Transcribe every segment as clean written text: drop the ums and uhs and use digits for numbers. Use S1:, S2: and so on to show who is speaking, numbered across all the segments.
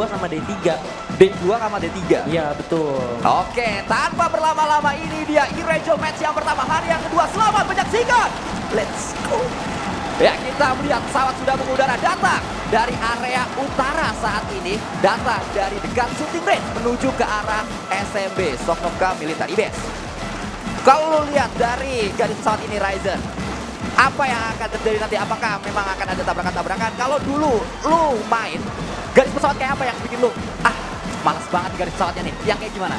S1: sama D3.
S2: D2 sama D3.
S1: Iya, betul.
S2: Oke, tanpa berlama-lama ini dia e-regional match yang pertama hari yang kedua. Selamat menyaksikan. Let's go. Ya, kita melihat pesawat sudah mengudara datang dari area utara saat ini. Datang dari dekat shooting range menuju ke arah SMB, Soknovka Military Base. Kalau lu lihat dari garis pesawat ini Ryzen, apa yang akan terjadi nanti? Apakah memang akan ada tabrakan-tabrakan? Kalau dulu lu main, garis pesawat kayak apa yang bikin lu, malas banget garis pesawatnya nih? Yang kayak gimana?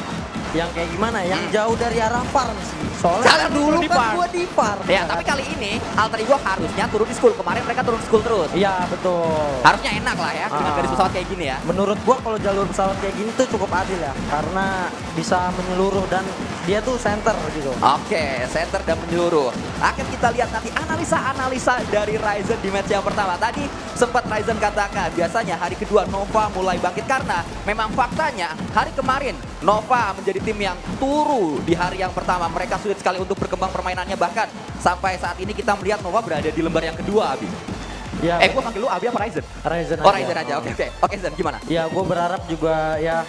S1: Yang kayak gimana? Yang jauh dari arah farm sih. Soalnya
S2: Jangan
S1: dulu
S2: di
S1: kan
S2: farm.
S1: gua di farm.
S2: Ya, tapi kali ini Alter Ego harusnya turun di school. Kemarin mereka turun di school terus.
S1: Iya, betul.
S2: Harusnya enak lah ya dengan garis pesawat kayak gini ya.
S1: Menurut gua kalau jalur pesawat kayak gini tuh cukup adil ya, karena bisa menyeluruh dan dia tuh center gitu.
S2: Oke, center dan menyeluruh. Akan kita lihat nanti analisa-analisa dari Ryzen di match yang pertama. Tadi sempat Ryzen katakan biasanya hari kedua Nova mulai bangkit karena memang faktanya hari kemarin Nova menjadi tim yang turu di hari yang pertama. Mereka sulit sekali untuk berkembang permainannya, bahkan sampai saat ini kita melihat Nova berada di lembar yang kedua, Abi.
S1: Ya,
S2: Gua panggil lu Abi apa Ryzen?
S1: Ryzen
S2: Oh,
S1: aja.
S2: Ryzen aja. Oke, Zen, gimana?
S1: Ya, gue berharap juga ya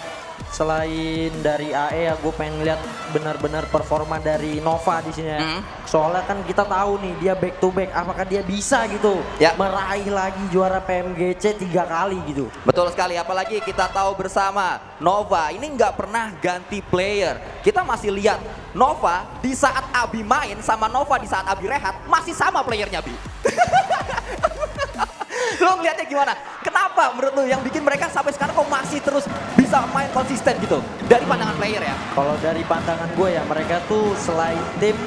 S1: selain dari AE ya gue pengen lihat benar-benar performa dari Nova di sini ya. Soalnya kan kita tahu nih dia back to back, apakah dia bisa gitu meraih lagi juara PMGC 3 kali gitu.
S2: Betul sekali, apalagi kita tahu bersama Nova ini nggak pernah ganti player. Kita masih lihat Nova di saat Abi main sama Nova di saat Abi rehat masih sama playernya, Bi. Lo ngeliatnya gimana? Kenapa menurut lo yang bikin mereka sampai sekarang kok masih terus bisa main konsisten gitu? Dari pandangan player ya?
S1: Kalau dari pandangan gue ya, mereka tuh selain tim,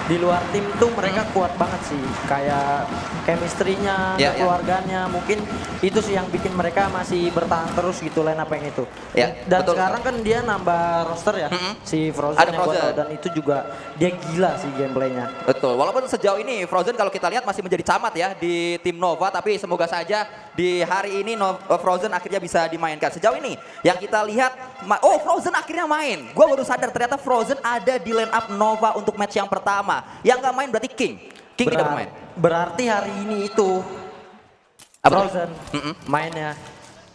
S1: di luar tim tuh mereka kuat banget sih. Kayak chemistry-nya, keluarganya, mungkin itu sih yang bikin mereka masih bertahan terus gitu line up yang itu. Dan betul, sekarang kan dia nambah roster ya, si Frozen yang gue tahu, dan itu juga dia gila sih gameplaynya.
S2: Betul, walaupun sejauh ini Frozen kalau kita lihat masih menjadi camat ya di tim Nova, tapi semoga saja di hari ini Frozen akhirnya bisa dimainkan. Sejauh ini yang kita lihat, Frozen akhirnya main. Gue baru sadar ternyata Frozen ada di line up Nova untuk match yang pertama. Yang nggak main berarti King tidak bermain.
S1: Berarti hari ini itu Frozen mainnya.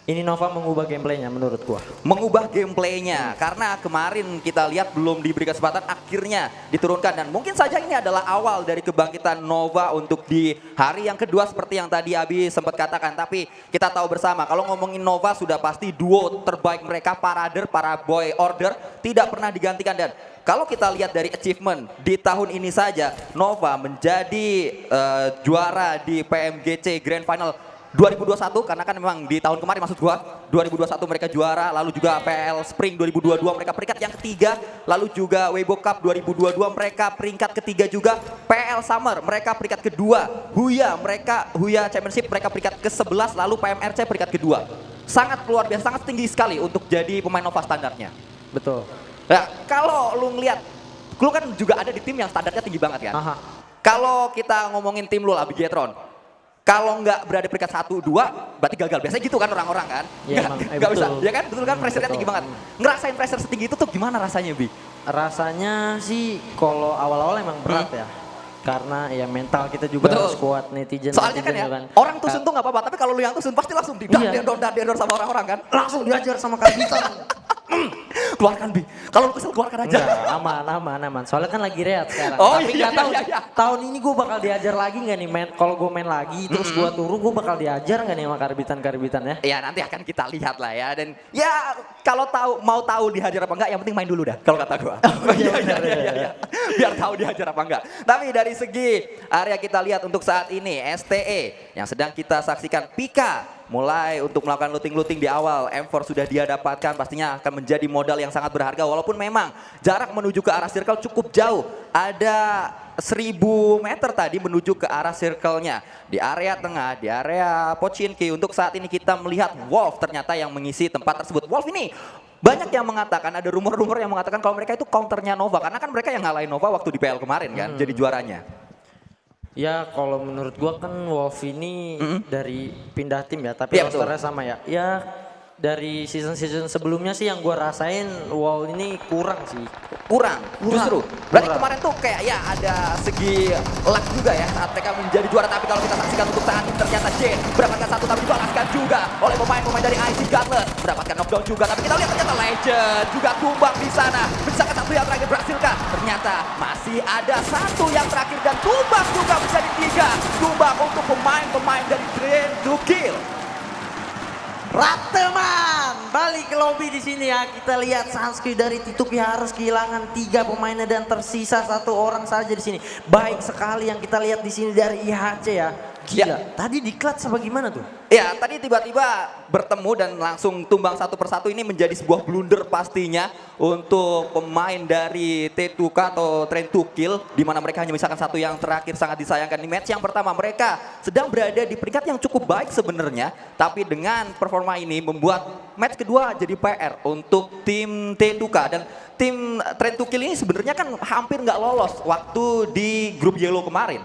S1: Ini Nova mengubah gameplaynya menurut gua.
S2: Mengubah gameplaynya karena kemarin kita lihat belum diberi kesempatan, akhirnya diturunkan, dan mungkin saja ini adalah awal dari kebangkitan Nova untuk di hari yang kedua seperti yang tadi Abi sempat katakan. Tapi kita tahu bersama kalau ngomongin Nova sudah pasti duo terbaik mereka, Parader, para boy order tidak pernah digantikan. Dan kalau kita lihat dari achievement di tahun ini saja, Nova menjadi juara di PMGC Grand Final 2021, karena kan memang di tahun kemarin maksud gua 2021 mereka juara, lalu juga PL Spring 2022 mereka peringkat yang ketiga, lalu juga Weibo Cup 2022 mereka peringkat ketiga juga, PL Summer mereka peringkat kedua, Huya Championship mereka peringkat ke-11, lalu PMRC peringkat kedua. Sangat luar biasa, sangat tinggi sekali untuk jadi pemain Nova standarnya.
S1: Betul.
S2: Nah, kalau lu ngeliat, lu kan juga ada di tim yang standarnya tinggi banget kan. Kalau kita ngomongin tim lu lah, Bigetron, kalau nggak berada peringkat 1, 2, berarti gagal. Biasanya gitu kan orang-orang kan?
S1: Iya,
S2: nggak bisa, ya kan? Betul kan, pressure-nya tinggi banget. Ngerasain pressure setinggi itu tuh gimana rasanya, Bi?
S1: Rasanya sih kalau awal-awal emang berat ya. Karena ya mental kita juga harus kuat, netizen.
S2: Soalnya kan ya, orang tusun tuh nggak apa-apa, tapi kalau lu yang tusun pasti langsung didor sama orang-orang kan?
S1: Langsung diajar sama karbitan.
S2: Keluarkan, Bi. Kalau lu kesel keluarkan aja.
S1: Aman. Soalnya kan lagi rehat sekarang.
S2: Tapi
S1: nggak tahu tahun ini gue bakal diajar lagi nggak nih, kalau gue main lagi terus gue turun, gue bakal diajar nggak nih sama karbitan ya?
S2: Ya nanti akan kita lihat lah ya. Dan ya kalau mau tahu dihajar apa enggak, yang penting main dulu dah kalau kata gue. Iya. Biar tahu dihajar apa enggak. Tapi dari segi area kita lihat untuk saat ini STE yang sedang kita saksikan, Pika mulai untuk melakukan looting-looting di awal. M4 sudah dia dapatkan, pastinya akan menjadi modal yang sangat berharga. Walaupun memang jarak menuju ke arah circle cukup jauh. Ada 1000 meter tadi menuju ke arah circle-nya. Di area tengah, di area Pochinki, untuk saat ini kita melihat Wolf ternyata yang mengisi tempat tersebut. Wolf ini banyak yang mengatakan, ada rumor-rumor yang mengatakan kalau mereka itu counternya Nova. Karena kan mereka yang ngalahin Nova waktu di PL kemarin kan, jadi juaranya.
S1: Ya kalau menurut gua kan Wolf ini dari pindah tim ya, tapi rosternya sama ya. Ya dari season-season sebelumnya sih yang gue rasain, wow ini kurang sih.
S2: Kurang, justru. Berarti
S1: Kurang.
S2: kemarin tuh kayak ya ada segi luck juga ya saat mereka menjadi juara. Tapi kalau kita saksikan untuk saat ini ternyata Jane mendapatkan satu tapi dibalaskan juga oleh pemain-pemain dari IC Gauntlet. Mendapatkan knockdown juga, tapi kita lihat ternyata Legend juga tumbang di sana. Menyisakan satu yang terakhir berhasil kah? Ternyata masih ada satu yang terakhir dan tumbang juga menjadi 3. Tumbang untuk pemain-pemain dari Train to Kill.
S1: Rateman balik ke lobby di sini ya. Kita lihat Sansky dari Tituki harus kehilangan 3 pemainnya dan tersisa 1 orang saja di sini. Baik sekali yang kita lihat di sini dari IHC ya. Gila.
S2: Ya.
S1: Tadi diklat sama gimana tuh?
S2: Ya, tadi tiba-tiba bertemu dan langsung tumbang satu persatu. Ini menjadi sebuah blunder pastinya untuk pemain dari T2K atau Train to Kill, di mana mereka hanya misalkan satu yang terakhir sangat disayangkan di match yang pertama. Mereka sedang berada di peringkat yang cukup baik sebenarnya, tapi dengan performa ini membuat match kedua jadi PR untuk tim T2K. Dan tim Train to Kill ini sebenarnya kan hampir nggak lolos waktu di grup Yellow kemarin.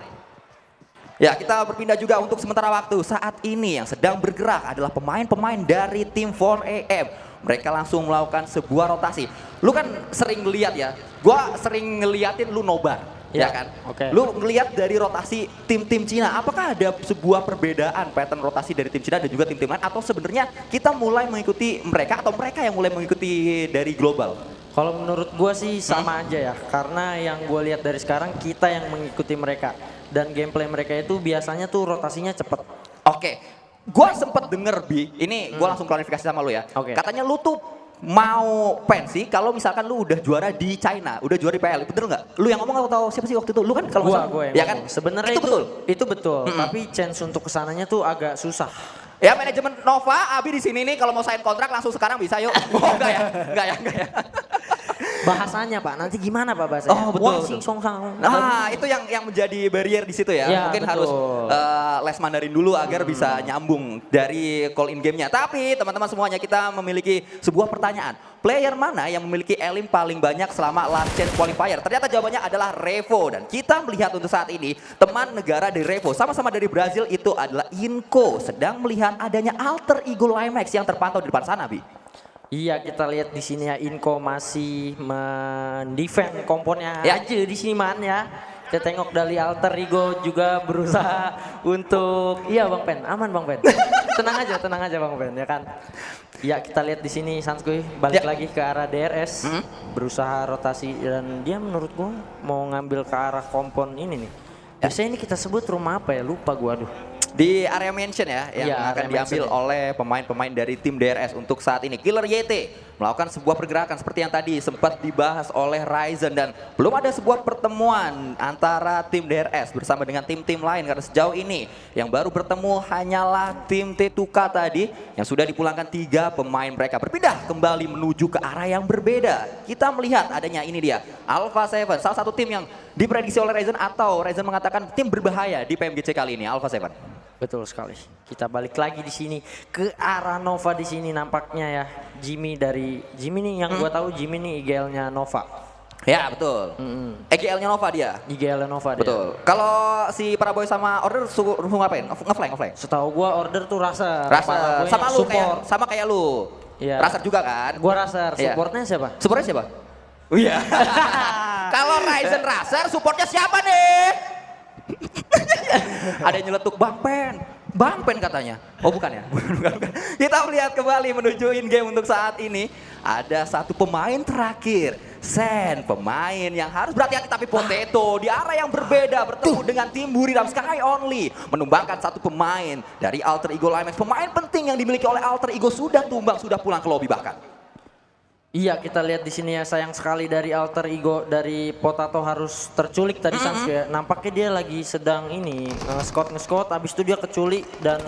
S2: Ya, kita berpindah juga untuk sementara waktu. Saat ini yang sedang bergerak adalah pemain-pemain dari tim 4AM. Mereka langsung melakukan sebuah rotasi. Lu kan sering ngeliat ya, gua sering ngeliatin lu nobar, ya kan?
S1: Oke.
S2: Lu ngeliat dari rotasi tim-tim Cina, apakah ada sebuah perbedaan pattern rotasi dari tim Cina dan juga tim-tim lain? Atau sebenarnya kita mulai mengikuti mereka atau mereka yang mulai mengikuti dari global?
S1: Kalau menurut gue sih sama aja ya, karena yang gue lihat dari sekarang kita yang mengikuti mereka dan gameplay mereka itu biasanya tuh rotasinya cepet.
S2: Oke, gua sempet denger Bi, ini gua langsung klarifikasi sama lu ya.
S1: Oke.
S2: Katanya lu tuh mau pensi kalau misalkan lu udah juara di China, udah juara di PL, betul nggak? Lu yang ngomong atau siapa sih waktu itu? Lu kan kalau nggak salah,
S1: Gue
S2: ya kan?
S1: sebenarnya
S2: itu betul.
S1: Itu betul, tapi chance untuk kesananya tuh agak susah.
S2: Ya manajemen Nova, Abi di sini nih kalau mau sign kontrak langsung sekarang bisa yuk. Oh, enggak ya, enggak ya, enggak ya.
S1: Bahasanya Pak, nanti gimana Pak bahasanya?
S2: Oh betul.
S1: Wah, sing song sang.
S2: Nah itu yang menjadi barrier di situ ya.
S1: Ya,
S2: Mungkin
S1: betul.
S2: harus les Mandarin dulu agar bisa nyambung dari call in gamenya. Tapi teman-teman semuanya kita memiliki sebuah pertanyaan. Player mana yang memiliki elim paling banyak selama last chance qualifier? Ternyata jawabannya adalah Revo. Dan kita melihat untuk saat ini teman negara dari Revo sama-sama dari Brazil itu adalah Inco. Sedang melihat adanya alter ego Limax yang terpantau di depan sana Bi.
S1: Iya, kita lihat di sini ya Inco masih mendefend komponnya
S2: Ya.
S1: aja di sini man ya. Kita tengok dari alter ego juga berusaha untuk Bang Pen, aman Bang Pen. Tenang aja Bang Pen ya kan. Ya, kita lihat di sini Sansky balik
S2: Ya.
S1: lagi ke arah DRS, berusaha rotasi dan dia menurut gua mau ngambil ke arah kompon ini nih. Biasanya ini kita sebut rumah apa ya? Lupa gua aduh.
S2: Di area mention ya, yang
S1: Iya,
S2: akan
S1: area
S2: diambil
S1: mention.
S2: oleh pemain-pemain dari tim DRS untuk saat ini. Killer YT melakukan sebuah pergerakan seperti yang tadi sempat dibahas oleh Ryzen dan belum ada sebuah pertemuan antara tim DRS bersama dengan tim-tim lain karena sejauh ini yang baru bertemu hanyalah tim T2K tadi yang sudah dipulangkan 3 pemain mereka berpindah kembali menuju ke arah yang berbeda. Kita melihat adanya ini dia Alpha 7, salah satu tim yang diprediksi oleh Ryzen atau Ryzen mengatakan tim berbahaya di PMGC kali ini, Alpha 7.
S1: Betul sekali. Kita balik lagi di sini ke arah Nova di sini nampaknya ya. Jimmy nih yang gua tahu Jimmy nih IGL-nya Nova.
S2: Ya betul. EGL-nya Nova dia.
S1: IGL Nova dia.
S2: Betul. Kalau si Paraboy sama Order suruh ngapain? Ngeflank.
S1: Setahu gua order tuh Raser.
S2: Raser sama lu
S1: support.
S2: kayak lu.
S1: Iya.
S2: Raser juga kan?
S1: Gua Raser.
S2: Iya.
S1: Supportnya siapa?
S2: Supportnya siapa? Oh iya. Kalau Ryzen Raser supportnya siapa nih? Ada yang nyeletuk Bang Pen katanya. Oh bukan ya? Bukan. Kita melihat kembali menuju in game untuk saat ini. Ada satu pemain terakhir. Sen, pemain yang harus berhati-hati tapi Potato di arah yang berbeda bertemu dengan tim Buriram Sky Only. Menumbangkan satu pemain dari Alter Ego Limax. Pemain penting yang dimiliki oleh Alter Ego sudah tumbang, sudah pulang ke lobby bahkan.
S1: Iya, kita lihat di sini ya, sayang sekali dari alter ego dari Potato harus terculik tadi Sansky. Nampaknya dia lagi sedang ini nge-scout habis itu dia keculik dan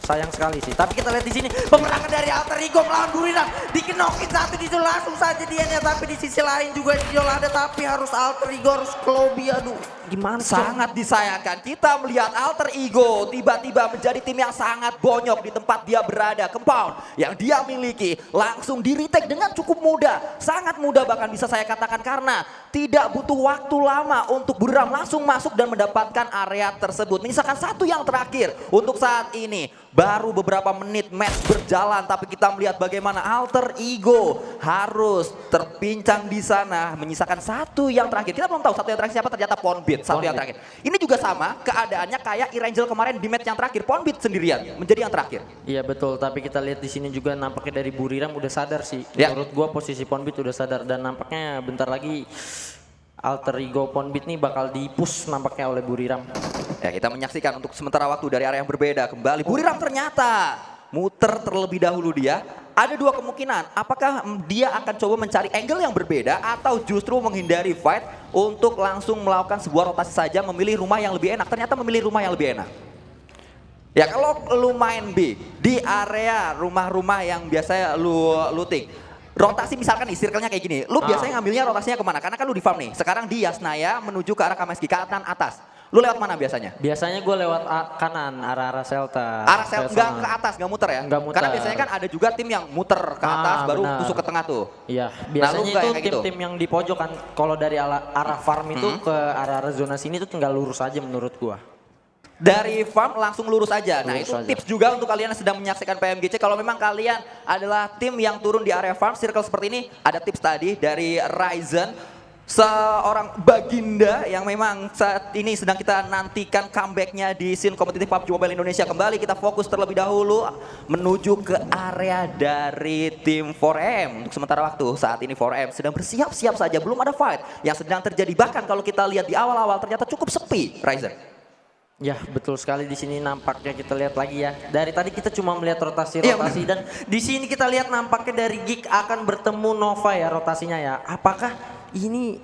S1: sayang sekali sih. Tapi kita lihat di sini peperangan dari alter ego melawan Buriram, dikenokin satu di situ langsung saja dianya, tapi di sisi lain juga Diol ada tapi harus alter ego harus ke lobby, aduh. gimana?
S2: Sangat disayangkan kita melihat Alter Ego tiba-tiba menjadi tim yang sangat bonyok di tempat dia berada. Compound yang dia miliki langsung di retake dengan cukup mudah. Sangat mudah bahkan bisa saya katakan karena tidak butuh waktu lama untuk Buriram langsung masuk dan mendapatkan area tersebut. Misalkan satu yang terakhir untuk saat ini. Baru beberapa menit match berjalan tapi kita melihat bagaimana Alter Ego harus terpincang di sana menyisakan satu yang terakhir. Kita belum tahu satu yang terakhir siapa, ternyata Ponbit satu yang terakhir. Ini juga sama keadaannya kayak Irangel kemarin di match yang terakhir. Ponbit sendirian menjadi yang terakhir.
S1: Iya betul, tapi kita lihat di sini juga nampaknya dari Buriram udah sadar sih.
S2: Ya.
S1: Menurut gua posisi Ponbit udah sadar dan nampaknya bentar lagi Alter Ego Ponbit nih bakal di-push nampaknya oleh Buriram.
S2: Ya, kita menyaksikan untuk sementara waktu dari area yang berbeda kembali. Buriram ternyata muter terlebih dahulu dia. Ada dua kemungkinan, apakah dia akan coba mencari angle yang berbeda atau justru menghindari fight untuk langsung melakukan sebuah rotasi saja memilih rumah yang lebih enak. Ternyata memilih rumah yang lebih enak. Ya kalau lu main B di area rumah-rumah yang biasanya lu looting. Rotasi misalkan nih circle-nya kayak gini, lu biasanya ngambilnya rotasinya kemana? Karena kan lu di farm nih, sekarang di Yasnaya menuju ke arah Kameski, ke kanan atas. Lu lewat mana biasanya?
S1: Biasanya gue lewat kanan, arah-arah Selta.
S2: Arah Selta, nggak ke atas, nggak muter ya?
S1: Nggak muter.
S2: Karena biasanya kan ada juga tim yang muter ke atas baru
S1: benar.
S2: tusuk ke tengah tuh.
S1: Iya,
S2: Nah,
S1: biasanya
S2: lu nggak
S1: itu
S2: yang kayak gitu?
S1: tim-tim yang di pojok kan. Kalau dari arah farm itu ke arah zona sini tuh tinggal lurus aja menurut gua.
S2: Dari farm langsung lurus aja. Nah
S1: Lurus
S2: itu
S1: aja.
S2: tips juga untuk kalian yang sedang menyaksikan PMGC. Kalau memang kalian adalah tim yang turun di area farm circle seperti ini, ada tips tadi dari Ryzen. Seorang baginda yang memang saat ini sedang kita nantikan comebacknya di scene kompetitif PUBG Mobile Indonesia. Kembali kita fokus terlebih dahulu menuju ke area dari tim 4M. Untuk sementara waktu saat ini 4M sedang bersiap-siap saja, belum ada fight yang sedang terjadi. Bahkan kalau kita lihat di awal-awal ternyata cukup sepi, Ryzen.
S1: Ya betul sekali, di sini nampaknya kita lihat lagi ya. Dari tadi kita cuma melihat rotasi-rotasi dan di sini kita lihat nampaknya dari Geek akan bertemu Nova ya rotasinya ya. Apakah ini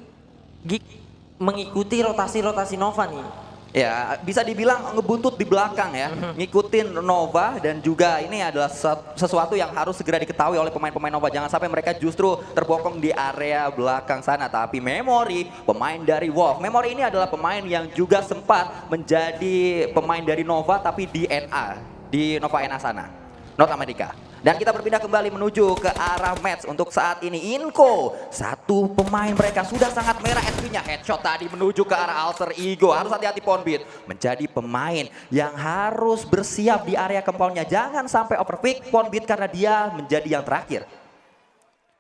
S1: Geek mengikuti rotasi-rotasi Nova nih?
S2: Ya, bisa dibilang ngebuntut di belakang ya, ngikutin Nova dan juga ini adalah sesuatu yang harus segera diketahui oleh pemain-pemain Nova. Jangan sampai mereka justru terbokong di area belakang sana. Tapi Memory, pemain dari Wolf. Memory ini adalah pemain yang juga sempat menjadi pemain dari Nova tapi di NA, di Nova NA sana, North America. Dan kita berpindah kembali menuju ke arah match untuk saat ini. Inko, satu pemain mereka sudah sangat merah SP-nya. Headshot tadi menuju ke arah Alter Ego. Harus hati-hati Ponbit. Menjadi pemain yang harus bersiap di area compound-nya. Jangan sampai overpick Ponbit karena dia menjadi yang terakhir.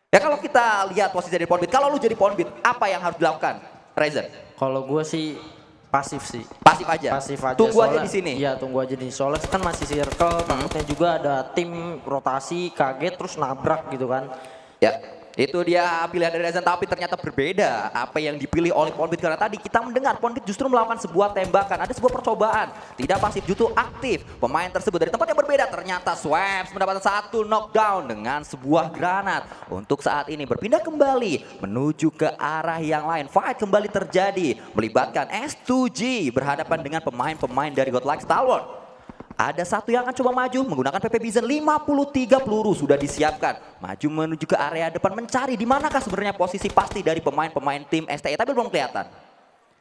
S2: Ya kalau kita lihat posisi dari Ponbit, kalau lu jadi Ponbit, apa yang harus dilakukan, Ryzen?
S1: Kalau gue sih pasif sih.
S2: Pasif aja.
S1: Pasif aja.
S2: Tunggu
S1: soalnya,
S2: aja di sini.
S1: Iya, tunggu aja di sini. Soalnya kan masih circle, takutnya juga ada tim rotasi, kaget terus nabrak gitu kan.
S2: Ya, itu dia pilihan dari Ryzen tapi ternyata berbeda apa yang dipilih oleh Ponbit karena tadi kita mendengar Ponbit justru melakukan sebuah tembakan, ada sebuah percobaan, tidak pasif justru aktif. Pemain tersebut dari tempat yang berbeda ternyata Swaps mendapatkan satu knockdown dengan sebuah granat. Untuk saat ini berpindah kembali menuju ke arah yang lain. Fight kembali terjadi melibatkan S2G berhadapan dengan pemain-pemain dari Godlike Stalwart. Ada satu yang akan coba maju menggunakan PP Bizon, 53 peluru sudah disiapkan. Maju menuju ke area depan mencari di manakah sebenarnya posisi pasti dari pemain-pemain tim STE tapi belum kelihatan.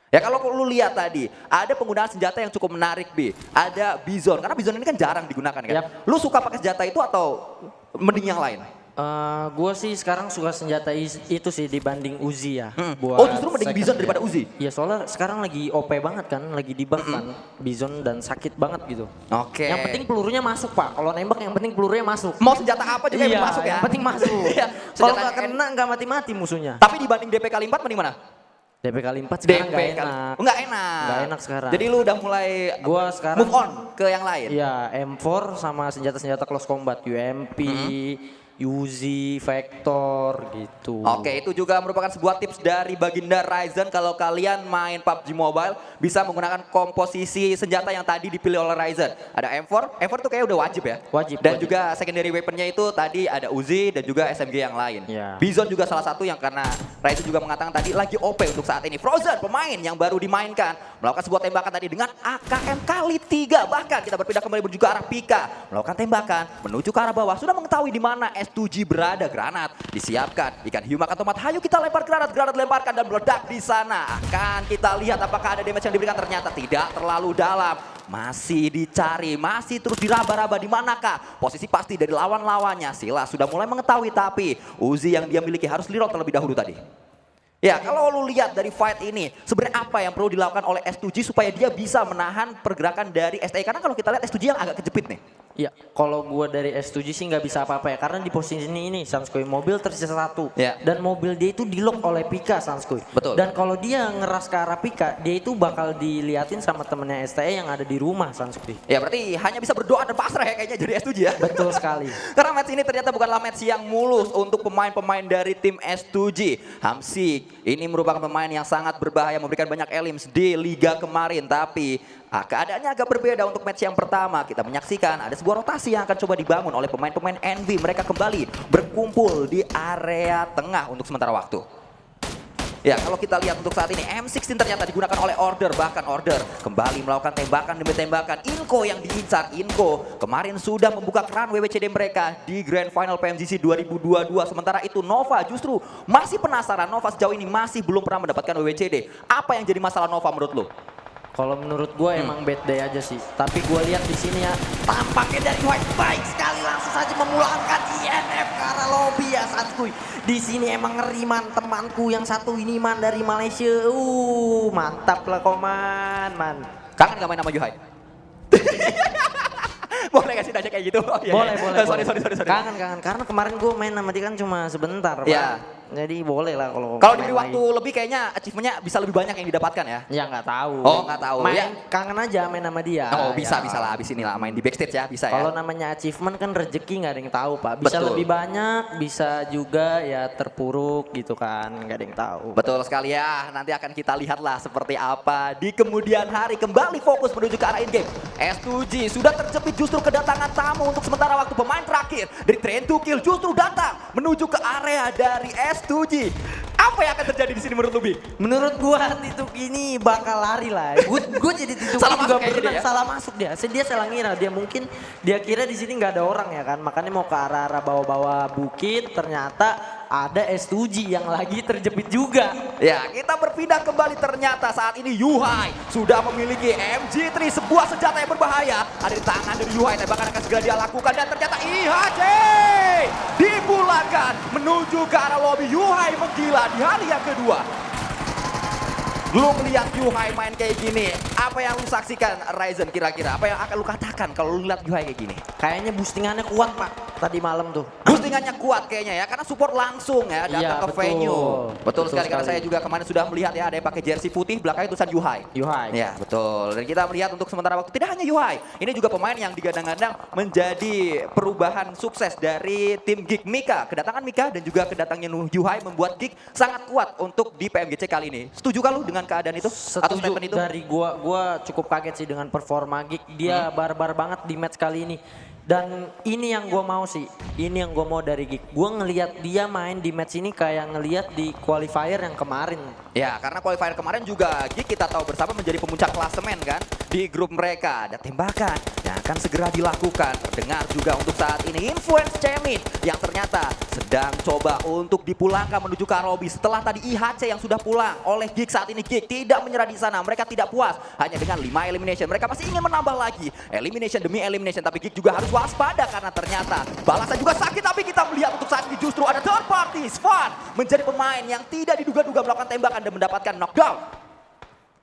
S2: Ya kalau lu lihat tadi ada penggunaan senjata yang cukup menarik B. Ada Bizon karena Bizon ini kan jarang digunakan kan.
S1: Yap.
S2: Lu suka pakai senjata itu atau mending yang lain?
S1: Gue sih sekarang suka senjata itu sih dibanding Uzi ya.
S2: Oh justru mending Bizon daripada Uzi?
S1: Iya soalnya sekarang lagi OP banget kan, lagi di buff kan Bizon dan sakit banget gitu.
S2: Oke.
S1: Yang penting pelurunya masuk pak, kalau nembak yang penting pelurunya masuk.
S2: Mau senjata apa juga yang masuk ya?
S1: Yang penting masuk.
S2: Iya,
S1: Kalau
S2: senjata
S1: nggak kena nggak mati-mati musuhnya.
S2: Tapi dibanding DP kali 4 mending mana?
S1: DP kali 4 sekarang nggak enak.
S2: Nggak enak.
S1: Nggak enak sekarang.
S2: Jadi lu udah mulai
S1: Gua sekarang
S2: move on ke yang lain.
S1: Iya, M4 sama senjata-senjata close combat, UMP, Uzi, Vector gitu.
S2: Oke, itu juga merupakan sebuah tips dari Baginda Ryzen kalau kalian main PUBG Mobile bisa menggunakan komposisi senjata yang tadi dipilih oleh Ryzen. Ada M4, M4 itu kayak udah wajib ya.
S1: Wajib.
S2: Dan juga secondary weaponnya itu tadi ada Uzi dan juga SMG yang lain.
S1: Ya.
S2: Bizon juga salah satu yang karena Ryzen juga mengatakan tadi lagi OP untuk saat ini. Frozen pemain yang baru dimainkan melakukan sebuah tembakan tadi dengan AKM kali 3. Bahkan kita berpindah kembali menuju ke arah Pika melakukan tembakan menuju ke arah bawah. Sudah mengetahui di mana S2G berada. Granat disiapkan, ikan hiu makan tomat. Hayu kita lempar granat lemparkan dan meledak di sana. Akan kita lihat apakah ada damage yang diberikan, ternyata tidak terlalu dalam. Masih dicari, masih terus diraba-raba di manakah posisi pasti dari lawan-lawannya. Sila sudah mulai mengetahui, tapi Uzi yang dia miliki harus reroll terlebih dahulu tadi. Ya, kalau lu lihat dari fight ini, sebenarnya apa yang perlu dilakukan oleh S2G supaya dia bisa menahan pergerakan dari STI? Karena kalau kita lihat S2G yang agak kejepit nih.
S1: Ya, kalau gue dari S7 sih nggak bisa apa-apa ya, karena di posisi ini Sanskui mobil tersisa satu, dan mobil dia itu di-lock oleh Pika Sanskui.
S2: Betul.
S1: Dan kalau dia ngeras ke arah Pika, dia itu bakal diliatin sama temennya STE yang ada di rumah Sanskui.
S2: Ya berarti hanya bisa berdoa dan pasrah ya kayaknya jadi S7 ya.
S1: Betul sekali.
S2: Karena match ini ternyata bukanlah match yang mulus untuk pemain-pemain dari tim S2G. Hamsik ini merupakan pemain yang sangat berbahaya, memberikan banyak elims di liga kemarin, tapi keadaannya agak berbeda untuk match yang pertama. Kita menyaksikan ada sebuah rotasi yang akan coba dibangun oleh pemain-pemain Envy. Mereka kembali berkumpul di area tengah untuk sementara waktu. Ya, kalau kita lihat untuk saat ini M16 ternyata digunakan oleh Order. Bahkan Order kembali melakukan tembakan demi tembakan. Inko yang diincar. Inko kemarin sudah membuka keran WWCD mereka di Grand Final PMGC 2022. Sementara itu Nova justru masih penasaran. Nova sejauh ini masih belum pernah mendapatkan WWCD. Apa yang jadi masalah Nova menurut lo?
S1: Kalau menurut gue emang bad day aja sih. Tapi gue lihat di sini ya, tampaknya dari White baik sekali langsung saja memulangkan INF ke arah lobby ya Sanskui. Di sini emang ngeriman temanku yang satu ini man dari Malaysia. Mantap lah koman, man.
S2: Kangen gak main sama Yuhai? Boleh gak sih nanya kayak gitu? Oh, iya,
S1: boleh,
S2: iya.
S1: boleh.
S2: Sorry.
S1: Kangen. Karena kemarin gue main sama dia kan cuma sebentar, Pak. Jadi boleh lah kalau
S2: diberi waktu lebih kayaknya achievementnya bisa lebih banyak yang didapatkan ya?
S1: Ya nggak tahu.
S2: Oh nggak tahu.
S1: Main
S2: ya.
S1: Kangen aja main sama dia.
S2: Oh bisa lah abis ini lah main di backstage ya bisa ya.
S1: Kalau namanya achievement kan rezeki nggak ada yang tahu Pak. Bisa
S2: Betul.
S1: lebih banyak, bisa juga ya terpuruk gitu kan, nggak ada yang tahu.
S2: Betul sekali ya. Nanti akan kita lihatlah seperti apa di kemudian hari. Kembali fokus menuju ke arah in-game. S2G sudah terjepit justru kedatangan tamu untuk sementara waktu. Pemain terakhir dari Train to Kill justru datang menuju ke area dari S2G. Apa yang akan terjadi di sini menurut Lubi?
S1: Menurut gua Tituk ini bakal lari lah. Gua jadi Tituk
S2: salah
S1: juga
S2: berenang
S1: ya? Salah masuk dia. Dia salah ngira. Dia kira di sini nggak ada orang ya kan. Makanya mau ke arah bawah-bawah bukit. Ternyata ada S2G yang lagi terjepit juga.
S2: Ya, kita berpindah kembali ternyata saat ini Yuhai sudah memiliki MG3, sebuah senjata yang berbahaya. Ada di tangan dari Yuhai, tembakan akan segera dia lakukan dan ternyata IHC dipulangkan menuju ke arah lobby. Yuhai menggila di hari yang kedua. Belum melihat Yuhai main kayak gini. Apa yang lu saksikan Ryzen kira-kira? Apa yang akan lu katakan kalau lu lihat Yuhai kayak gini?
S1: Kayaknya boostingannya kuat Pak tadi malam tuh.
S2: Boostingannya kuat kayaknya ya karena support langsung ya datang ke venue. Betul sekali karena saya juga kemarin sudah melihat ya ada yang pakai jersey putih belakangnya tulisan Yuhai. Ya betul. Dan kita melihat untuk sementara waktu tidak hanya Yuhai. Ini juga pemain yang digadang-gadang menjadi perubahan sukses dari tim Geek Mika. Kedatangan Mika dan juga kedatangannya Yuhai membuat Geek sangat kuat untuk di PMGC kali ini. Setuju kan lu dengan keadaan itu? Atau statement itu?
S1: Dari gua cukup kaget sih dengan performa Geek. Dia barbar banget di match kali ini. Dan ini yang gue mau sih, ini yang gue mau dari Geek. Gue ngelihat dia main di match ini kayak ngelihat di qualifier yang kemarin.
S2: Ya, karena qualifier kemarin juga Geek kita tahu bersama menjadi pemuncak klasemen kan di grup mereka. Ada tembakan yang akan segera dilakukan. Terdengar juga untuk saat ini Influence Chemin yang ternyata sedang coba untuk dipulangkan menuju ke lobby. Setelah tadi IHC yang sudah pulang oleh Geek, saat ini Geek tidak menyerah di sana. Mereka tidak puas hanya dengan 5 elimination. Mereka masih ingin menambah lagi elimination demi elimination, tapi Geek juga harus waspada karena ternyata balasan juga sakit. Tapi kita melihat untuk saat ini justru ada third party Svan menjadi pemain yang tidak diduga-duga melakukan tembakan dan mendapatkan knockdown.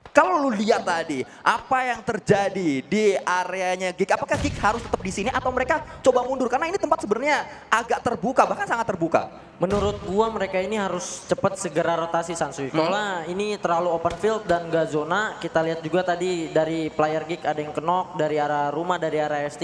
S2: Kalau lu lihat tadi apa yang terjadi di areanya Geek, apakah Geek harus tetap di sini atau mereka coba mundur karena ini tempat sebenarnya agak terbuka, bahkan sangat terbuka.
S1: Menurut gua mereka ini harus cepat segera rotasi Sansui. Soalnya ini terlalu open field dan gak zona. Kita lihat juga tadi dari player Geek ada yang kenok dari arah rumah, dari arah ST.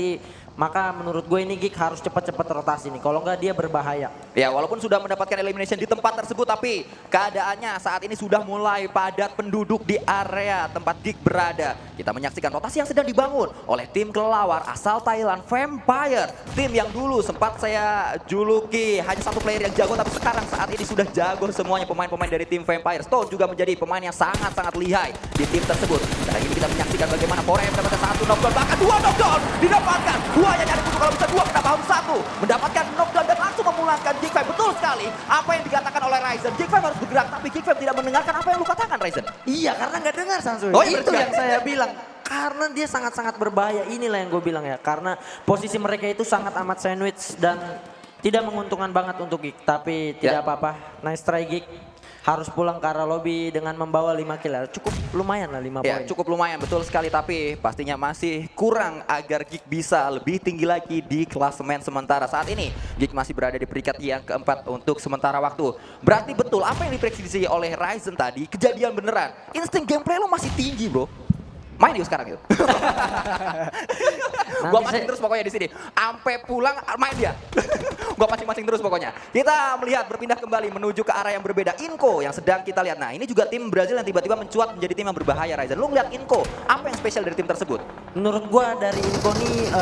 S1: Maka menurut gue ini Geek harus cepat-cepat rotasi nih. Kalau nggak dia berbahaya.
S2: Ya walaupun sudah mendapatkan elimination di tempat tersebut, tapi keadaannya saat ini sudah mulai padat penduduk di area tempat Geek berada. Kita menyaksikan rotasi yang sedang dibangun oleh tim kelelawar asal Thailand, Vampire. Tim yang dulu sempat saya juluki hanya satu player yang jago, tapi sekarang saat ini sudah jago semuanya pemain-pemain dari tim Vampire. Stone juga menjadi pemain yang sangat-sangat lihai di tim tersebut. Dan ini kita menyaksikan bagaimana Forever mendapatkan satu knockdown, bahkan 2 knockdown didapatkan. Dua yang nyari butuh, kalau bisa 2 kenapa harus 1? Mendapatkan knockdown dan langsung sekali apa yang dikatakan oleh Ryzen. Geek Fam harus bergerak, tapi Geek Fam tidak mendengarkan apa yang lu katakan, Ryzen.
S1: Iya, karena nggak dengar Sansu.
S2: Oh, iya,
S1: itu yang saya bilang. Karena dia sangat-sangat berbahaya. Inilah yang gue bilang ya. Karena posisi mereka itu sangat amat sandwich dan tidak menguntungkan banget untuk Geek. Tapi tidak apa-apa. Nice try Geek. Harus pulang ke arah lobby dengan membawa 5 kill. Cukup lumayan lah 5
S2: Ya,
S1: poin.
S2: cukup lumayan, betul sekali. Tapi pastinya masih kurang agar Geek bisa lebih tinggi lagi di klasemen sementara. Saat ini Geek masih berada di peringkat yang keempat untuk sementara waktu. Berarti betul apa yang diprediksi oleh Ryzen tadi kejadian beneran. Insting gameplay lo masih tinggi, bro. Main yuk sekarang yuk. Gua mancing terus pokoknya di sini. Sampai pulang main dia. Gua mancing-mancing terus pokoknya. Kita melihat berpindah kembali menuju ke arah yang berbeda. Inco yang sedang kita lihat. Nah, ini juga tim Brazil yang tiba-tiba mencuat menjadi tim yang berbahaya, Ryzen. Lu ngeliat Inco, apa yang spesial dari tim tersebut?
S1: Menurut gua dari Inco nih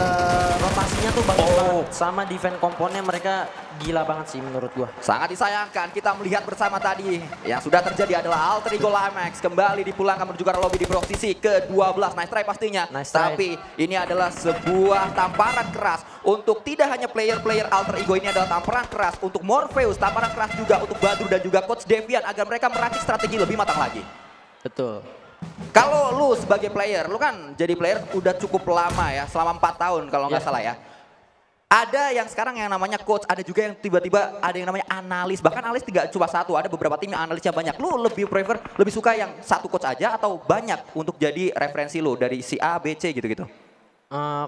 S1: rotasinya tuh bagus banget. Sama defense komponnya mereka gila banget sih menurut gua.
S2: Sangat disayangkan kita melihat bersama tadi yang sudah terjadi adalah Alter Ego Limax kembali dipulangkan menuju ke lobby di posisi ke-12. Nice try pastinya.
S1: Nice try.
S2: Tapi ini adalah sebuah tamparan keras untuk tidak hanya player-player Alter Ego, ini adalah tamparan keras untuk Morpheus, tamparan keras juga untuk Badru dan juga Coach Devian agar mereka meracik strategi lebih matang lagi.
S1: Betul.
S2: Kalau lu sebagai player, lu kan jadi player udah cukup lama ya, selama 4 tahun kalau nggak salah ya. Ada yang sekarang yang namanya coach, ada juga yang tiba-tiba ada yang namanya analis. Bahkan analis tidak cuma satu, ada beberapa tim yang analisnya banyak. Lu lebih prefer, lebih suka yang satu coach aja atau banyak untuk jadi referensi lu dari si A, B, C gitu-gitu?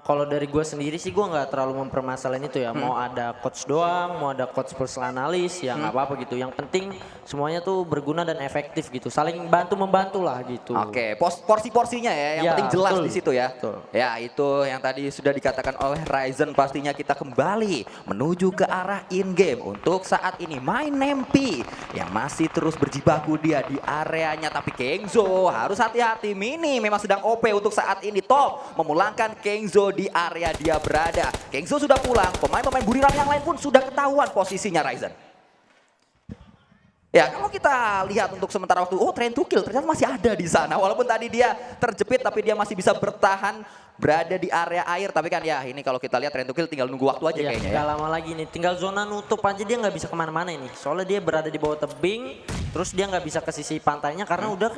S1: Kalau dari gue sendiri sih gue nggak terlalu mempermasalahin itu ya. Mau ada coach doang, mau ada coach plus analis, ya nggak apa-apa gitu. Yang penting semuanya tuh berguna dan efektif gitu. Saling bantu-membantu lah gitu.
S2: Oke, porsi-porsinya ya, yang penting jelas betul, di situ ya.
S1: Betul.
S2: Ya itu yang tadi sudah dikatakan oleh Ryzen, pastinya kita kembali menuju ke arah in-game. Untuk saat ini main Nempi yang masih terus berjibaku dia di areanya. Tapi Kengzo harus hati-hati, Mini memang sedang OP untuk saat ini. Top memulangkan Kengzo di area dia berada. Kengzo sudah pulang, pemain-pemain Buriram yang lain pun sudah ketahuan posisinya Ryzen. Ya, kalau kita lihat untuk sementara waktu, oh Train to Kill ternyata masih ada di sana. Walaupun tadi dia terjepit, tapi dia masih bisa bertahan berada di area air. Tapi kan ya ini kalau kita lihat Train to Kill tinggal nunggu waktu aja kayaknya ya.
S1: Gak lama lagi nih, tinggal zona nutup aja dia nggak bisa kemana-mana ini. Soalnya dia berada di bawah tebing, terus dia nggak bisa ke sisi pantainya karena udah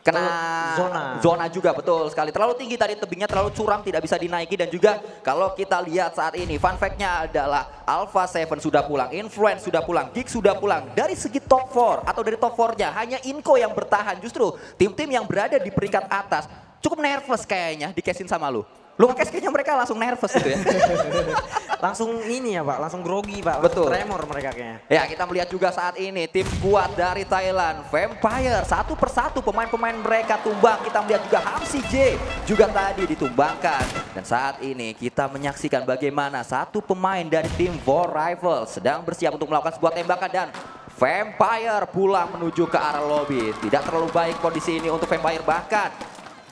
S2: kena zona juga, betul sekali. Terlalu tinggi tadi tebingnya, terlalu curam, tidak bisa dinaiki. Dan juga kalau kita lihat saat ini, fun fact-nya adalah Alpha 7 sudah pulang, Influence sudah pulang, Geek sudah pulang. Dari segi top 4 atau dari top 4-nya, hanya Inco yang bertahan. Justru tim-tim yang berada di peringkat atas cukup nervous kayaknya dikesin sama lu. Lu nge-case kayaknya mereka langsung nervous gitu ya.
S1: Langsung ini ya Pak, langsung grogi Pak.
S2: Betul.
S1: Tremor mereka kayaknya.
S2: Ya, kita melihat juga saat ini tim kuat dari Thailand, Vampire, satu persatu pemain-pemain mereka tumbang. Kita melihat juga Hamsi J juga tadi ditumbangkan. Dan saat ini kita menyaksikan bagaimana satu pemain dari tim Four Rivals sedang bersiap untuk melakukan sebuah tembakan dan Vampire pulang menuju ke arah lobby. Tidak terlalu baik kondisi ini untuk Vampire, bahkan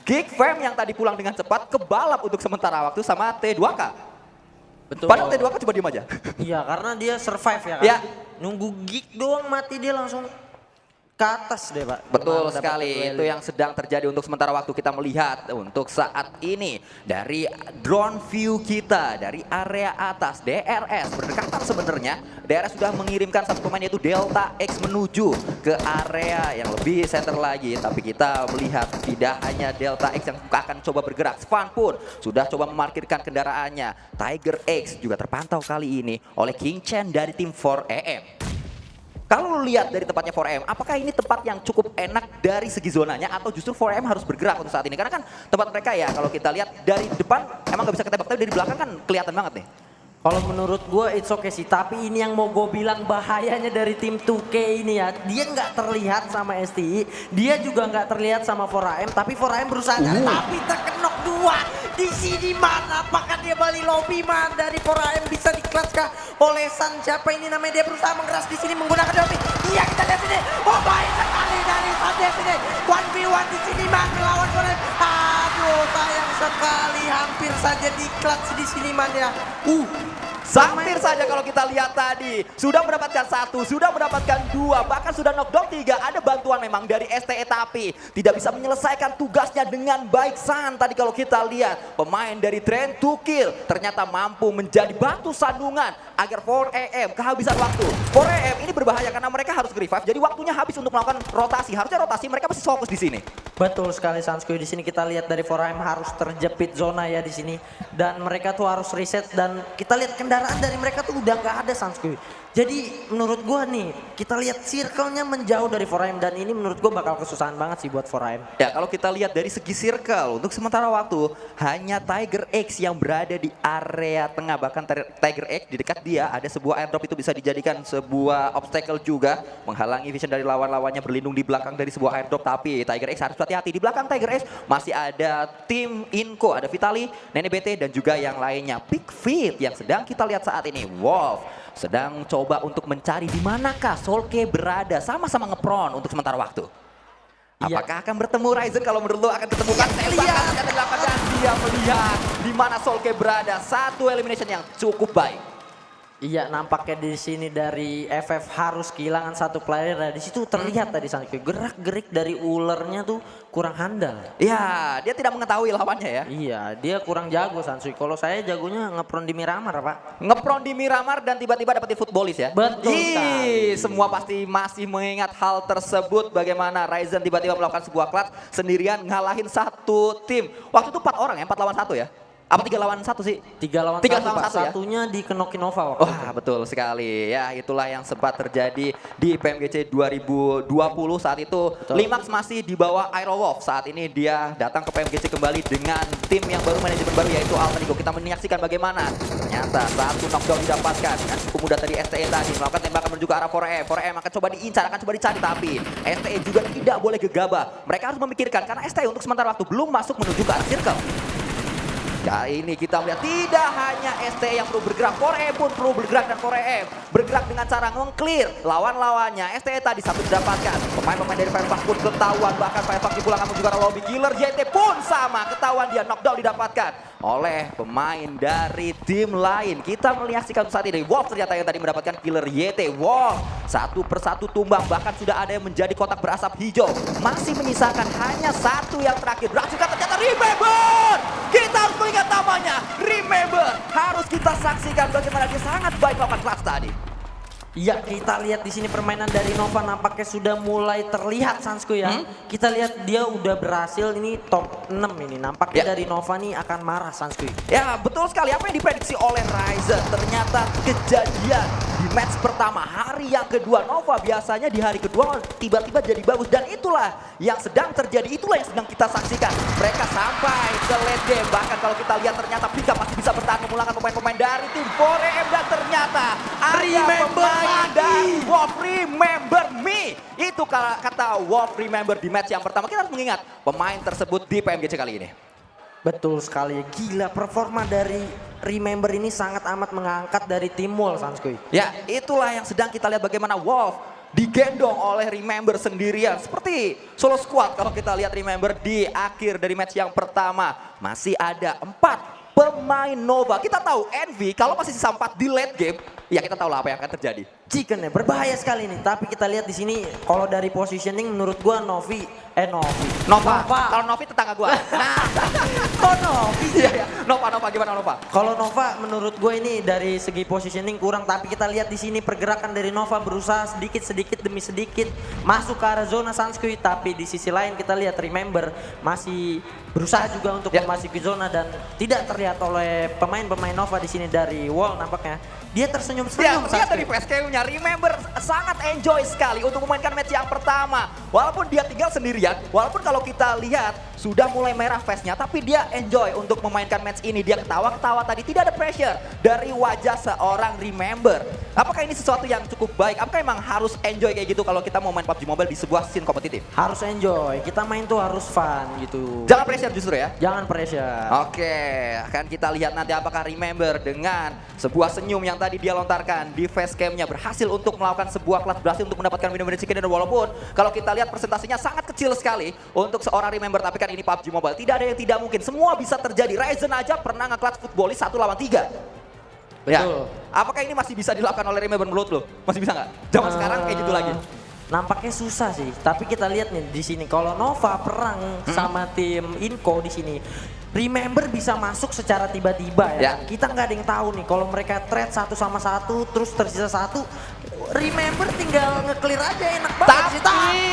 S2: Geek Fam yang tadi pulang dengan cepat kebalap untuk sementara waktu sama T2K.
S1: Betul.
S2: Padahal T2K coba diem aja.
S1: Iya, karena dia survive ya kan.
S2: Ya.
S1: Nunggu Geek doang mati dia langsung ke atas deh Pak.
S2: Betul sekali, itu yang sedang terjadi untuk sementara waktu. Kita melihat untuk saat ini dari drone view kita dari area atas DRS berdekatan sebenarnya. DRS sudah mengirimkan satu pemain yaitu Delta X menuju ke area yang lebih center lagi. Tapi kita melihat tidak hanya Delta X yang akan coba bergerak, Svan pun sudah coba memarkirkan kendaraannya. Tiger X juga terpantau kali ini oleh King Chen dari tim 4AM. Kalau lu lihat dari tempatnya 4AM, apakah ini tempat yang cukup enak dari segi zonanya atau justru 4AM harus bergerak untuk saat ini? Karena kan tempat mereka ya kalau kita lihat dari depan emang gak bisa ketembak, tapi dari belakang kan kelihatan banget nih.
S1: Kalau menurut gue it's okay sih, tapi ini yang mau gue bilang bahayanya dari tim 2K ini ya. Dia nggak terlihat sama STI, dia juga nggak terlihat sama 4AM, tapi 4AM berusaha tapi terkenok dua. Di sini mana? Apakah dia balik lobby man dari 4AM bisa di-clutch kah oleh San? Siapa ini namanya? Dia berusaha mengeras di sini menggunakan lobby. Iya kita lihat ini. Oh baik sekali dari San sini. 1v1 di sini man melawan 4AM. Aduh sayang sekali hampir saja di-clutch di sini man ya.
S2: Sampir saja kalau kita lihat tadi. Sudah mendapatkan 1, sudah mendapatkan 2, bahkan sudah knockdown 3. Ada bantuan memang dari STE tapi tidak bisa menyelesaikan tugasnya dengan baik. San tadi kalau kita lihat pemain dari Train to Kill ternyata mampu menjadi batu sandungan agar 4AM kehabisan waktu. 4AM ini berbahaya karena mereka harus revive. Jadi waktunya habis untuk melakukan rotasi. Harusnya rotasi mereka masih fokus di sini.
S1: Betul sekali Sanskuy, di sini kita lihat dari 4AM harus terjepit zona ya di sini dan mereka tuh harus reset dan kita lihat kendaraan dari mereka tuh udah nggak ada Sanskuy. Jadi menurut gua nih kita lihat circle-nya menjauh dari 4AM dan ini menurut gua bakal kesusahan banget sih buat 4AM.
S2: Ya kalau kita lihat dari segi circle untuk sementara waktu hanya Tiger X yang berada di area tengah, bahkan Tiger X di dekat dia ada sebuah airdrop itu bisa dijadikan sebuah obstacle juga menghalangi vision dari lawan-lawannya berlindung di belakang dari sebuah airdrop. Tapi Tiger X harus hati-hati, di belakang Tiger X masih ada tim Inco, ada Vitali, Nene BT dan juga yang lainnya. Pick Fit yang sedang kita lihat saat ini. Wolf sedang coba untuk mencari di manakah Solke berada, sama-sama ngepron untuk sementara waktu. Apakah akan bertemu Ryzen? Kalau menurut lo akan ditemukan tembakan dan dia melihat di mana Solke berada. Satu elimination yang cukup baik.
S1: Iya, nampaknya di sini dari FF harus kehilangan satu player. Nah, di situ terlihat tadi Sanskuy gerak-gerik dari ulernya tuh kurang handal.
S2: Iya, dia tidak mengetahui lawannya ya.
S1: Iya, dia kurang jago Sanskuy. Kalau saya jagonya ngepron di Miramar, Pak.
S2: Ngepron di Miramar dan tiba-tiba dapetin footballis ya.
S1: Betul sekali.
S2: Semua pasti masih mengingat hal tersebut. Bagaimana Ryzen tiba-tiba melakukan sebuah clutch sendirian ngalahin satu tim. Waktu itu 4 orang ya, 4 lawan 1 ya. Apa 3 lawan 1 sih?
S1: 3 lawan 1, Pak.
S2: Ya?
S1: Satunya di Kenoki Nova waktu
S2: Wah, betul sekali. Ya, itulah yang sempat terjadi di PMGC 2020 saat itu.
S1: Betul.
S2: Limax masih di bawah Aerowolf. Saat ini dia datang ke PMGC kembali dengan tim yang baru, manajemen baru yaitu Alter Ego. Kita menyaksikan bagaimana ternyata satu knockdown didapatkan dengan cukup mudah dari STE tadi melakukan tembakan menuju ke arah 4AM. 4AM akan coba diincar, akan coba dicari tapi STE juga tidak boleh gegabah. Mereka harus memikirkan karena STE untuk sementara waktu belum masuk menuju ke arah circle. Kali ini kita melihat tidak hanya STE yang perlu bergerak, 4AM pun perlu bergerak dan 4AM bergerak dengan cara meng-clear lawan-lawannya. STE tadi satu didapatkan, pemain-pemain dari Firefox pun ketahuan, bahkan Firefox dipulangkan juga lobby. Killer JT pun sama, ketahuan dia knockdown didapatkan oleh pemain dari tim lain. Kita menyaksikan saat ini Wolf ternyata yang tadi mendapatkan Killer YT. Wolf satu persatu tumbang, bahkan sudah ada yang menjadi kotak berasap hijau. Masih menyisakan hanya satu yang terakhir. Racunkan ternyata Remember! Kita harus mengingat namanya, Remember. Harus kita saksikan bagaimana dia sangat baik melakukan clutch tadi.
S1: Ya, kita lihat di sini permainan dari Nova nampaknya sudah mulai terlihat Sanskuy ya. Kita lihat dia udah berhasil ini top 6 ini. Nampaknya dari Nova nih akan marah Sanskuy.
S2: Ya, betul sekali apa yang diprediksi oleh Ryzen. Ternyata kejadian di match pertama, hari yang kedua. Nova biasanya di hari kedua tiba-tiba jadi bagus dan itulah yang sedang terjadi, itulah yang sedang kita saksikan. Mereka sampai ke late game, bahkan kalau kita lihat ternyata Pika masih bisa bertahan memulangkan pemain-pemain dari tim 4AM dan ternyata ada pemain dari Wolf Remember Me. Itu kata Wolf Remember di match yang pertama. Kita harus mengingat pemain tersebut di PMGC kali ini.
S1: Betul sekali, gila performa dari Remember ini sangat amat mengangkat dari tim Wall Sanskuy.
S2: Ya, itulah yang sedang kita lihat bagaimana Wolf digendong oleh Remember sendirian. Seperti solo squad kalau kita lihat Remember di akhir dari match yang pertama. Masih ada 4 pemain Nova. Kita tahu Envy kalau masih sisa 4 di late game, ya kita tahu lah apa yang akan terjadi.
S1: Chicken ya, berbahaya sekali nih. Tapi kita lihat di sini kalau dari positioning menurut gua
S2: Nova. Kalau Novi tetangga gua. Nah,
S1: kok Novi sih?
S2: iya. Nova gimana Nova?
S1: Kalau Nova menurut gue ini dari segi positioning kurang, tapi kita lihat di sini pergerakan dari Nova berusaha sedikit demi sedikit masuk ke arah zona Sanskuy, tapi di sisi lain kita lihat Remember masih berusaha juga untuk memasuki zona dan tidak terlihat oleh pemain-pemain Nova di sini dari Wall nampaknya. Dia tersenyum-senyum.
S2: Lihat dari PSK-nya Remember sangat enjoy sekali untuk memainkan match yang pertama. Walaupun dia tinggal sendirian, walaupun kalau kita lihat sudah mulai merah face-nya, tapi dia enjoy untuk memainkan match ini. Dia ketawa-ketawa tadi, tidak ada pressure dari wajah seorang Remember. Apakah ini sesuatu yang cukup baik? Apakah emang harus enjoy kayak gitu kalau kita mau main PUBG Mobile di sebuah scene kompetitif?
S1: Harus enjoy, kita main tuh harus fun gitu.
S2: Jangan pressure justru ya?
S1: Jangan pressure.
S2: Oke, akan kita lihat nanti apakah Remember dengan sebuah senyum yang tadi dia lontarkan di facecam-nya berhasil untuk melakukan sebuah clutch, berhasil untuk mendapatkan win-win chicken. Dan walaupun kalau kita lihat presentasinya sangat kecil sekali untuk seorang Remember, tapi kan ini PUBG Mobile, tidak ada yang tidak mungkin, semua bisa terjadi. Ryzen aja pernah nge-clutch footballis 1 lawan 3.
S1: Betul.
S2: Apakah ini masih bisa dilakukan oleh Remember menurut lo? Masih bisa nggak? Zaman sekarang kayak gitu lagi.
S1: Nampaknya susah sih, tapi kita lihat nih di sini kalau Nova perang sama tim Inco di sini, Remember bisa masuk secara tiba-tiba ya. Kita nggak ada yang tahu nih kalau mereka trade satu sama satu terus tersisa satu, Remember tinggal nge-clear aja enak banget sih. Tapi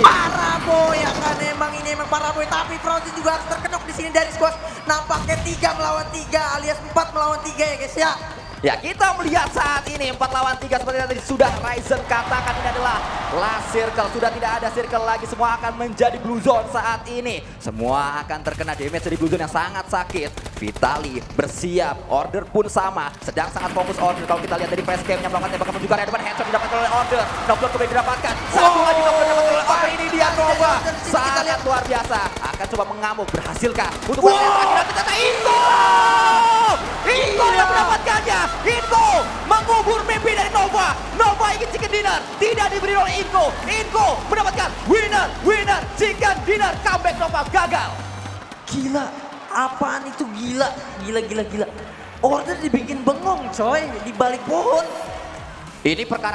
S1: Paraboy ya kan emang ini emang Paraboy, tapi Frozen juga harus terkenok di sini dari squad. Nampaknya 3 melawan 3 alias 4 melawan 3 ya guys ya.
S2: Ya, kita melihat saat ini 4 lawan 3 seperti yang tadi sudah Ryzen katakan, ini adalah last circle. Sudah tidak ada circle lagi, semua akan menjadi blue zone saat ini. Semua akan terkena damage dari blue zone yang sangat sakit. Vitali bersiap, Order pun sama, sedang sangat fokus Order. Kalau kita lihat dari facecam-nya melakukan tembakan menunjukkan ada headshot didapatkan oleh Order. Knockdown kembali didapatkan. Satu lagi knockdown didapatkan oleh Order. Ini dia Nova. Sangat luar biasa. Akan coba mengamuk, berhasilkah untuk terakhir ternyata Inco! Inco yang mendapatkannya. Inco mengubur mimpi dari Nova. Nova ingin chicken dinner, tidak diberi oleh Inco. Inco mendapatkan winner chicken dinner. Comeback Nova gagal.
S1: Gila, apaan itu gila. Order dibikin bengong coy di balik pohon.
S2: Ini perkara